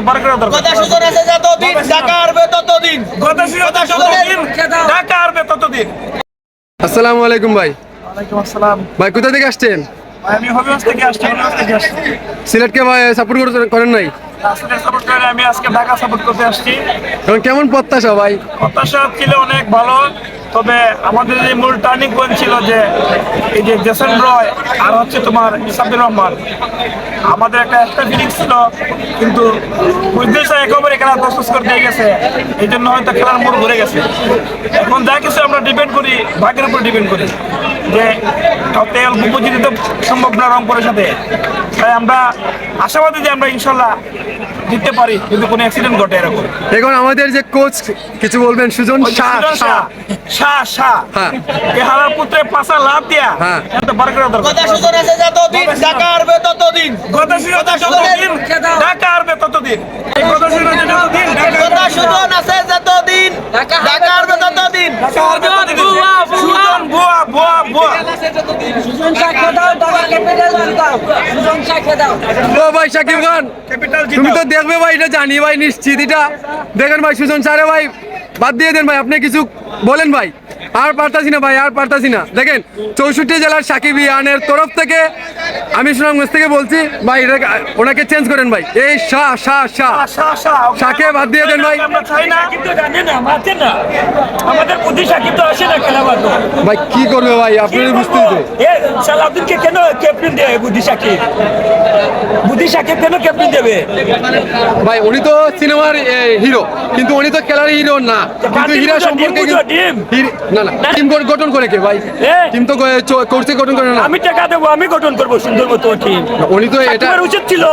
বার করা দরকার। কথা সুযোগ আছে যতদিন ঢাকা আসবে ততদিন। কথা যতদিন ঢাকা আসবে ততদিন। আসসালামু আলাইকুম ভাই। ওয়ালাইকুম আসসালাম। ভাই কোথা থেকে আসছেন? ভাই আমি হবিগঞ্জ থেকে আসছি। সিলেটকে ভাই সাপোর্ট করেন নাই? আসলে সাপোর্ট করে আমি আজকে ঢাকা সাপোর্ট করতে আসছি। এখন কেমন প্রত্যাশা ভাই? প্রত্যাশা ছিল অনেক ভালো, তবে আমাদের যে মূল টার্নিং পয়েন্ট ছিল যে এই যে জেসন রয় আর হচ্ছে তোমার সাব্বির রহমান, আমাদের একটা ফিলিংস ছিল, কিন্তু বুঝতেছে একেবারে খেলা তসতস করে দিয়ে গেছে, এই জন্য হয়তো খেলার মোড় ঘুরে গেছে। এখন যা কিছু আমরা ডিপেন্ড করি ভাগ্যের উপর ডিপেন্ড করি, যে সবথেকে অল্প পুঁজি দিতে সম্ভব না রংপুরের সাথে। তাই আমরা আশাবাদী যে আমরা ইনশাল্লাহ জিততে পারি, কিন্তু কোনো অ্যাক্সিডেন্ট ঘটে এরকম। এখন আমাদের যে কোচ কিছু বলবেন? সুজন শাহ হ্যাঁ, এই হারার পুত্রে পাশা লাভ দিয়া হ্যাঁ। এত বার করা দরকার। কথা সুযোগ আছে যতদিন ঢাকা আসবে ততদিন। কথা যতদিন ঢাকা আসবে ততদিন। এই কথা যতদিন কথা সুযোগ আছে যতদিন ঢাকা আসবে ততদিন। সুজন বুয়া বুয়া বুয়া। ও ভাই শাকিব খান, ক্যাপিটাল তুমি তো দেখবে ভাই, এটা জানি ভাই নিশ্চিত। এটা দেখেন ভাই, সুজন স্যারে ভাই বাদ দিয়ে দেন ভাই, আপনি কিছু বলেন ভাই। আর পারতাছি না ভাই, আর পারতাছি না। দেখেন 64 জেলার সাকিবিয়ানের তরফ থেকে আমি সুনামগঞ্জ থেকে বলছি ভাই, ওনাকে চেঞ্জ করেন ভাই। এই শাকে বাদ দিয়ে দেন ভাই। আমরা চাই না, কিন্তু জানে না, মানছে না। আমাদের বুদ্ধি সাকিব তো আসে না খেলা মাত্র। ভাই কি করবে ভাই, আপনাদের বুঝতে হবে। সালাউদ্দিনকে কেন ক্যাপ্টেন দেয় বুদ্ধি সাকিব? বুদ্ধি সাকিব কেন ক্যাপ্টেন দেবে? ভাই উনি তো সিনেমার হিরো, কিন্তু উনি তো খেলার হিরো না। কিন্তু হিরো সম্পর্কে না টিম গঠন করে কে ভাই? টিম তো কোর্সে গঠন করে না। আমি টাকা দেবো, আমি গঠন করবো সুন্দর মতো টিম। উনি তো এটা উচিত ছিল।